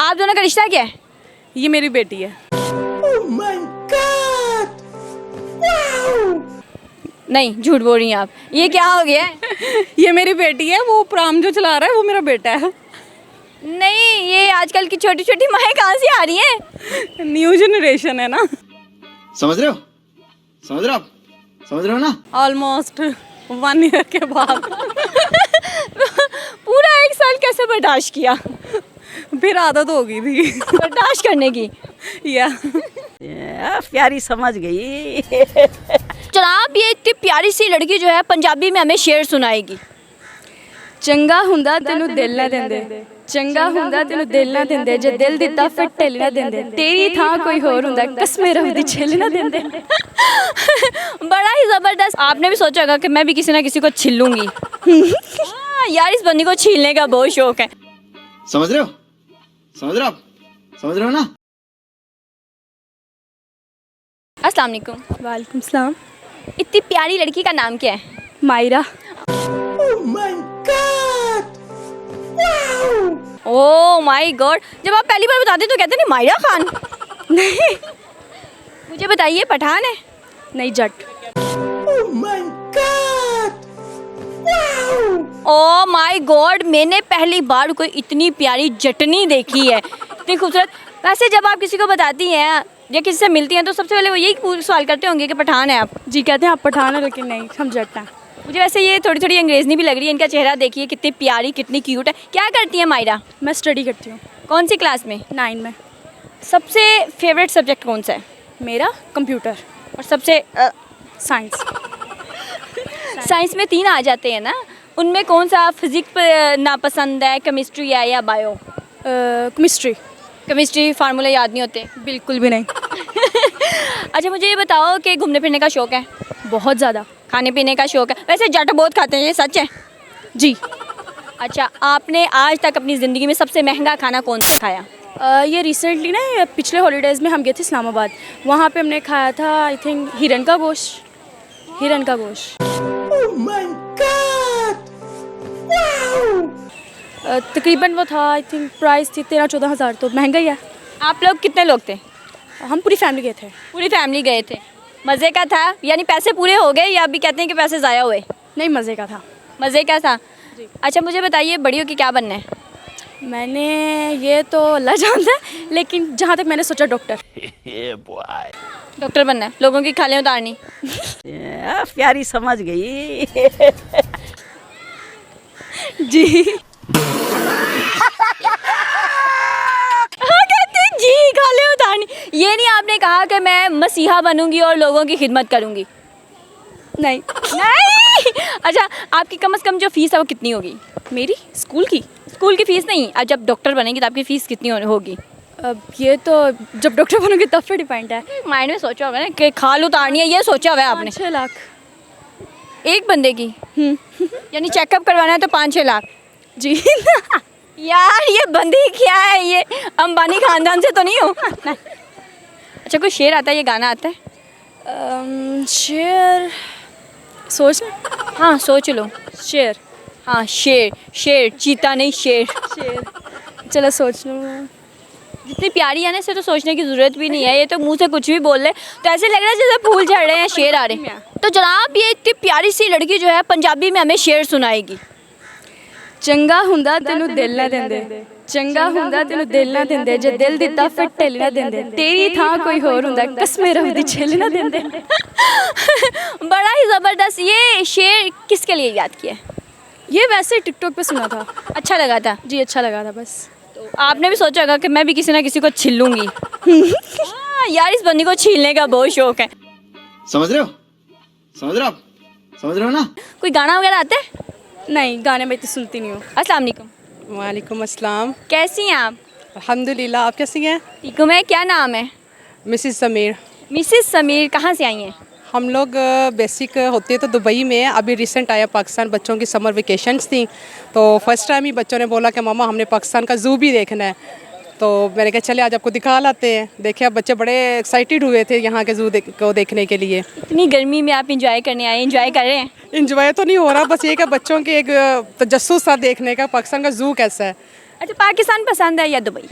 आप दोनों का रिश्ता क्या है? ये मेरी बेटी है। नहीं, झूठ बोल रही हैं आप। ये क्या हो गया है? ये मेरी बेटी है, वो प्राम जो चला रहा है वो मेरा बेटा है। नहीं, ये आजकल की छोटी छोटी माएँ कहाँ से आ रही हैं? न्यू जनरेशन है ना। समझ रहे हो? समझ रहे हो आप? समझ रहे हो ना? ऑलमोस्ट 1 ईयर के बाद। पूरा 1 साल कैसे बर्दाश्त किया? फिर आदत हो गई थी। बर्दाश्त करने की। या प्यारी समझ गई। जनाब, ये इतनी प्यारी सी लड़की जो है पंजाबी में हमें शेर सुनाएगी। ਚੰਗਾ ਹੁੰਦਾ ਤੈਨੂੰ ਦਿਲ ਨਾ ਦਿੰਦੇ ਚੰਗਾ ਹੁੰਦਾ ਤੈਨੂੰ ਦਿਲ ਨਾ ਦਿੰਦੇ ਜੇ ਦਿਲ ਦਿੱਤਾ ਫਿਰ ਢਿੱਲ ਨਾ ਦਿੰਦੇ ਤੇਰੀ ਥਾਂ ਕੋਈ ਹੋਰ ਹੁੰਦਾ ਕਸਮੇ ਰੱਬ ਦੀ ਛਿੱਲ ਨਾ ਦਿੰਦੇ। बड़ा ही ज़बरदस्त। आपने भी सोचा होगा कि मैं भी किसी ना किसी को छील लूँगी। हाँ, यार इस बंदी को छीलने का बहुत शौक है। समझ रहे हो? समझ रहे हो आप? समझ रहे हो ना? अस्सलाम वालेकुम। वालेकुम सलाम। इतनी प्यारी लड़की का नाम क्या है? मायरा। ओह माय गॉड, जब आप पहली बार बताते तो कहते नहीं मायरा खान। नहीं मुझे बताइए, पठान है? नहीं जट। ओह माय गॉड, मैंने पहली बार कोई इतनी प्यारी जटनी देखी है, इतनी खूबसूरत। वैसे जब आप किसी को बताती हैं या किसी से मिलती हैं तो सबसे पहले वो यही सवाल करते होंगे कि पठान है आप? जी कहते हैं आप पठान है लेकिन नहीं हम जट हैं। मुझे वैसे ये थोड़ी थोड़ी अंग्रेज़नी भी लग रही है। इनका चेहरा देखिए, कितनी प्यारी, कितनी क्यूट है। क्या करती है मायरा? मैं स्टडी करती हूँ कौन सी क्लास में? 9 में। सबसे फेवरेट सब्जेक्ट कौन सा है? मेरा कंप्यूटर और सबसे साइंस। साइंस में 3 आ जाते हैं ना, उनमें कौन सा? फिजिक्स नापसंद है, केमिस्ट्री है या बायो? केमिस्ट्री। केमिस्ट्री फार्मूले याद नहीं होते? बिल्कुल भी नहीं। अच्छा, मुझे ये बताओ कि घूमने फिरने का शौक़ है? बहुत ज़्यादा। खाने पीने का शौक़ है? वैसे जट बहुत खाते हैं, ये सच है? जी। अच्छा, आपने आज तक अपनी ज़िंदगी में सबसे महंगा खाना कौन सा खाया? ये रिसेंटली ना, पिछले हॉलीडेज़ में हम गए थे इस्लामाबाद। वहाँ पे हमने खाया था आई थिंक हिरन का गोश्त। हिरन का गोश्त तकरीबन वो था, आई थिंक प्राइस थी 13-14 हज़ार। तो महंगा ही है। आप लोग कितने लोग थे? हम पूरी फैमिली गए थे। पूरी फैमिली गए थे। मज़े का था? यानी पैसे पूरे हो गए या अभी कहते हैं कि पैसे ज़ाया हुए? नहीं, मज़े का था। मज़े का था। अच्छा, मुझे बताइए, बड़ी होकर क्या बनना है? मैंने ये तो अल्लाह जानता है, लेकिन जहाँ तक मैंने सोचा डॉक्टर। डॉक्टर बनना है, लोगों की खालें उतारनी। प्यारी समझ गई। जी। हाँ, कहते हैं जी, खालें उतारनी। ये नहीं आपने कहा कि मैं मसीहा बनूंगी और लोगों की खिदमत करूंगी? नहीं। नहीं। अच्छा, आपकी कम से कम जो फीस है वो कितनी होगी? मेरी स्कूल की? स्कूल की फीस नहीं, अब जब डॉक्टर बनेंगी तो आपकी फ़ीस कितनी होगी? अब ये तो जब डॉक्टर बनोगे तब फिर डिपेंड है। माइंड में सोचा होगा ना कि खाल उतारनी है, ये सोचा हुआ है आपने? 5-6 लाख एक बंदे की? यानी चेकअप करवाना है तो 5-6 लाख? जी। यार ये बंदी क्या है, ये अंबानी खानदान से तो नहीं हो? अच्छा, कोई शेर आता है, ये गाना आता है? शेर सोच। हाँ, सोच लो। शेर। हाँ, शेर। शेर, चीता नहीं, शेर। शेर चलो सोच लो। जितनी प्यारी है ना, इसे तो सोचने की ज़रूरत भी नहीं है। ये तो मुंह से कुछ भी बोल ले तो ऐसे लग रहा है जैसे फूल झड़ रहे हैं, शेर आ रहे हैं। तो जनाब, ये इतनी प्यारी सी लड़की जो है पंजाबी में हमें शेर सुनाएगी। ਚੰਗਾ ਹੁੰਦਾ ਤੈਨੂੰ ਦਿਲ ਨਾ ਦਿੰਦੇ ਚੰਗਾ ਹੁੰਦਾ ਤੈਨੂੰ ਦਿਲ ਨਾ ਦਿੰਦੇ ਜੇ ਦਿਲ ਦਿੱਤਾ ਫਿਰ ਢਿੱਲ ਨਾ ਦਿੰਦੇ ਤੇਰੀ ਥਾਂ ਕੋਈ ਹੋਰ ਹੁੰਦਾ ਕਸਮੇ ਰੱਬ ਦੀ ਛਿੱਲ ਨਾ ਦਿੰਦੇ। बड़ा ही ज़बरदस्त। ये शेर किसके लिए याद किया है? ये वैसे टिकटॉक पे सुना था। अच्छा लगा था? जी, अच्छा लगा था बस। तो आपने भी सोचा होगा कि मैं भी किसी ना किसी को छील लूँगी। हाँ, यार इस बंदी को छीलने का बहुत शौक है। समझ रहे हो? समझ रहे हो आप? समझ रहे हो ना? कोई गाना वगैरह आता है? नहीं, गाने में इतनी सुनती नहीं हूँ। अस्सलाम वालेकुम। वालेकुम अस्सलाम। कैसी हैं आप? अल्हम्दुलिल्लाह, आप कैसी हैं? ठीक हूँ मैं। क्या नाम है? मिसिस समीर। मिसिस समीर। कहाँ से आई हैं? हम लोग बेसिक होते तो दुबई में है, अभी रिसेंट आया पाकिस्तान। बच्चों की समर वेकेशंस थी तो फर्स्ट टाइम ही बच्चों ने बोला कि मामा हमने पाकिस्तान का ज़ू भी देखना है। तो मैंने कहा चले आज आपको दिखा लाते हैं। देखे, अब बच्चे बड़े एक्साइटेड हुए थे यहाँ के ज़ू को देखने के लिए। इतनी गर्मी में आप इंजॉय करने आए, इंजॉय कर रहे हैं? इंजॉय तो नहीं हो रहा, बस ये कि बच्चों के एक तजस्सुस था देखने का पाकिस्तान का ज़ू कैसा है। अच्छा, पाकिस्तान पसंद है या दुबई?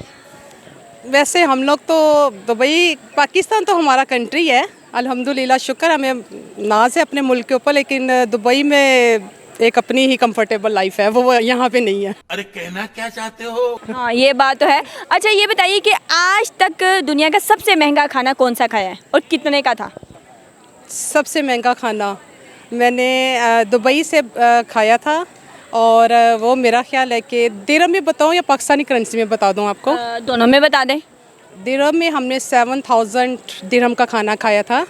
वैसे हम लोग तो दुबई, पाकिस्तान तो हमारा कंट्री है, अल्हम्दुलिल्लाह, शुक्र हमें नाज है अपने मुल्क के ऊपर, लेकिन दुबई में एक अपनी ही कंफर्टेबल लाइफ है, वो यहाँ पे नहीं है। अरे कहना क्या चाहते हो? हाँ ये बात तो है। अच्छा ये बताइए कि आज तक दुनिया का सबसे महंगा खाना कौन सा खाया है और कितने का था? सबसे महंगा खाना मैंने दुबई से खाया था, और वो मेरा ख्याल है कि दिरहम में बताऊँ या पाकिस्तानी करेंसी में बता दूँ आपको? दोनों में बता दें। दिरहम में हमने 7000 दिरहम का खाना खाया था।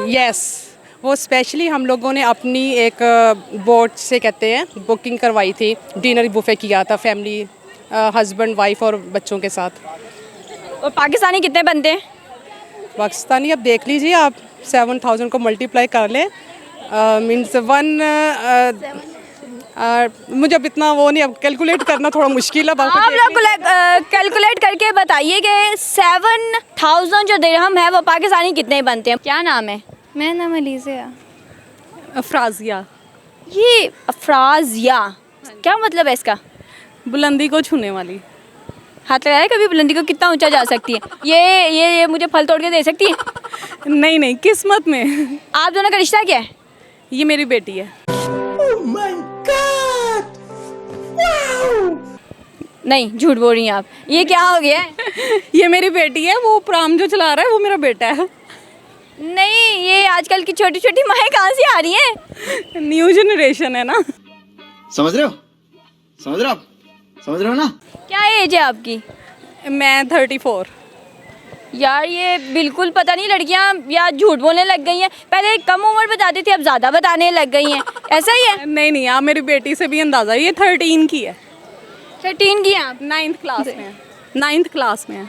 यस, वो स्पेशली हम लोगों ने अपनी एक बोट से कहते हैं बुकिंग करवाई थी, डिनर बुफे किया था फैमिली, हस्बैंड वाइफ और बच्चों के साथ। और पाकिस्तानी कितने बनते हैं? पाकिस्तानी अब देख लीजिए आप, 7000 को मल्टीप्लाई कर लें, मीन्स मुझे अब इतना वो नहीं, अब कैलकुलेट करना थोड़ा मुश्किल है। आप लोग कैलकुलेट करके बताइए कि 7000 जो दिरहम है वो पाकिस्तानी कितने बनते हैं? क्या नाम है? मेरा नाम अलीज़ा। अफराजिया, ये अफराजिया, क्या मतलब है इसका? बुलंदी को छूने वाली। हाथ लगाया कभी बुलंदी को? कितना ऊंचा जा सकती है? ये मुझे फल तोड़ के दे सकती है? नहीं नहीं, किस्मत में। आप दोनों का रिश्ता क्या है? ये मेरी बेटी है। नहीं झूठ बोल रही हैं आप, ये क्या हो गया है? ये मेरी बेटी है, वो प्राम जो चला रहा है वो मेरा बेटा है। नहीं, ये आजकल की छोटी छोटी माएँ कहाँ से आ रही हैं? न्यू जनरेशन है ना। समझ रहे हो? समझ रहे हो आप? समझ रहे हो ना? क्या एज है आपकी? मैं 34। यार ये बिल्कुल पता नहीं, लड़कियां या झूठ बोलने लग गई हैं। पहले कम उम्र बताती थी, अब ज़्यादा बताने लग गई हैं। ऐसा ही है? नहीं नहीं, आप मेरी बेटी से भी अंदाज़ा, ये 13 की है। 13 की हैं आप? 9th क्लास में है। 9th क्लास में है।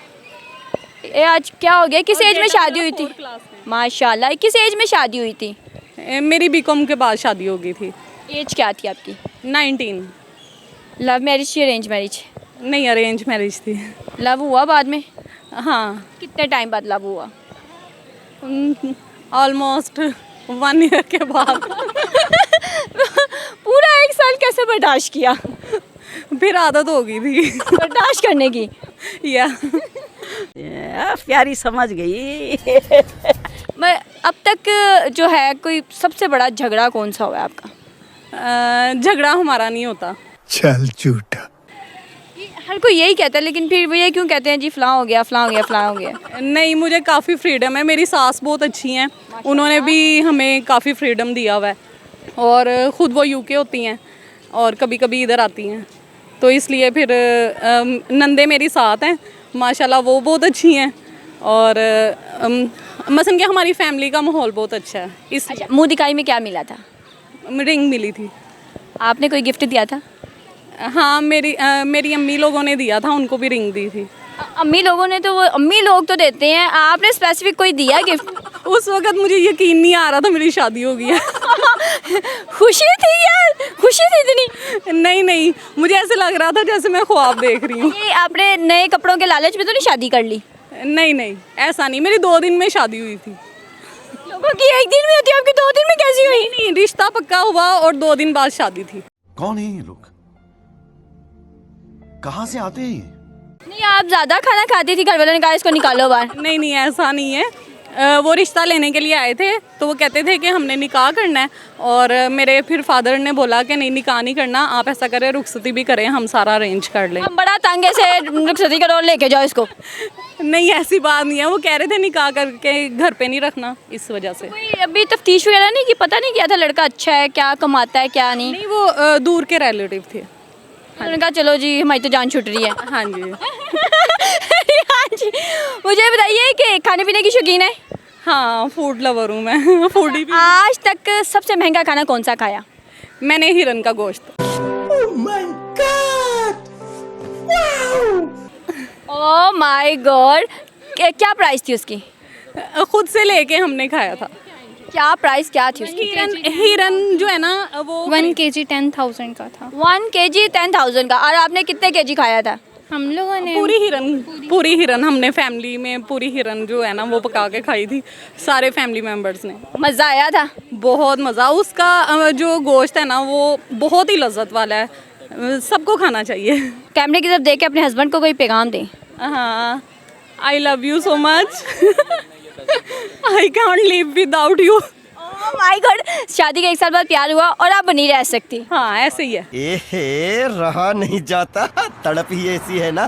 ये आज क्या हो गया? किस एज में शादी हुई थी? 4 क्लास माशाल्लाह, किस एज में शादी हुई थी? में। मेरी बीकॉम के बाद शादी हो गई थी। एज क्या थी आपकी? 19। लव मैरिज या अरेंज मैरिज? नहीं, अरेंज मैरिज थी। लव हुआ बाद में? हाँ, कितने टाइम बाद लव हुआ? ऑलमोस्ट 1 ईयर के बाद। पूरा 1 साल कैसे बर्दाश्त किया? फिर आदत हो गई थी। बर्दाश्त करने की? या प्यारी समझ गई। मैं अब तक जो है कोई सबसे बड़ा झगड़ा कौन सा हुआ है आपका? झगड़ा हमारा नहीं होता। चल झूठा। हर कोई यही कहता है, लेकिन फिर वो ये क्यों कहते हैं जी फलां हो गया, फलां हो गया, फलां हो गया? नहीं, मुझे काफ़ी फ्रीडम है। मेरी सास बहुत अच्छी हैं, उन्होंने भी हमें काफ़ी फ्रीडम दिया हुआ है, और ख़ुद वो यूके होती हैं और कभी कभी इधर आती हैं, तो इसलिए फिर नंदे मेरी साथ हैं माशाल्लाह, वो बहुत अच्छी हैं, और मसलन कि हमारी फैमिली का माहौल बहुत अच्छा है। इस अच्छा, मुँह दिखाई में क्या मिला था? रिंग मिली थी। आपने कोई गिफ्ट दिया था? हाँ, मेरी अम्मी लोगों ने दिया था, उनको भी रिंग दी थी। अम्मी लोगों ने तो, वो अम्मी लोग तो देते हैं, आपने स्पेसिफिक कोई दिया गिफ्ट? उस वक्त मुझे यकीन नहीं आ रहा था मेरी शादी हो गई है। खुशी थी यार, खुशी थी इतनी? नहीं नहीं, मुझे ऐसे लग रहा था जैसे मैं ख्वाब देख रही हूँ। ये आपने नए कपड़ों के लालच में तो नहीं शादी कर ली? नहीं नहीं, ऐसा नहीं, मेरी 2 दिन में शादी हुई थी। लोगों की 1 दिन में होती है, आपकी 2 दिन में कैसी हुई? नहीं, रिश्ता पक्का हुआ और 2 दिन बाद शादी थी। कौन है ये लोग? कहाँ से आते हैं? नहीं, आप ज़्यादा खाना खाती थी, घर वालों ने कहा इसको निकालो बाहर। नहीं नहीं, ऐसा नहीं है। वो रिश्ता लेने के लिए आए थे, तो वो कहते थे कि हमने निकाह करना है, और मेरे फिर फादर ने बोला कि नहीं, निकाह नहीं करना, आप ऐसा करें रुखसती भी करें, हम सारा अरेंज कर लें। हम बड़ा तंग है से रुखसती करो, लेके जाओ इसको। नहीं, ऐसी बात नहीं है, वो कह रहे थे निकाह करके घर पे नहीं रखना, इस वजह से। कोई अभी तफ्तीश वगैरह नहीं की? पता नहीं किया था लड़का अच्छा है, क्या कमाता है क्या नहीं? नहीं, वो दूर के रिलेटिव थे। उन्होंने कहा चलो जी हमारी तो जान छूट रही है। हाँ जी। हाँ जी। मुझे बताइए कि खाने पीने की शौकीन है? हाँ, फूड लवर हूँ मैं। फूडी भी। आज तक सबसे महंगा खाना कौन सा खाया? मैंने हिरन का गोश्त। ओह माय गॉड, क्या प्राइस थी उसकी? खुद से लेके हमने खाया था। क्या प्राइस क्या थी उसकी? हिरन जो है ना, वो 1 kg 10,000 का था। 1 kg 10,000 का। और आपने कितने केजी खाया था? हम लोगों ने पूरी हिरन हमने फैमिली में पूरी हिरन जो है ना वो पका के खाई थी, सारे फैमिली मेंबर्स ने। मज़ा आया था? बहुत मज़ा। उसका जो गोश्त है ना वो बहुत ही लज्जत वाला है, सबको खाना चाहिए। कैमरे की तरफ देख के अपने हस्बैंड को कोई पैगाम दें। हाँ, I love you so much, I can't live without you. Oh my God, शादी के 1 साल बाद प्यार हुआ और आप नहीं रह सकती। हाँ ऐसे ही है। रहा नहीं जाता, तड़प ही ऐसी है ना।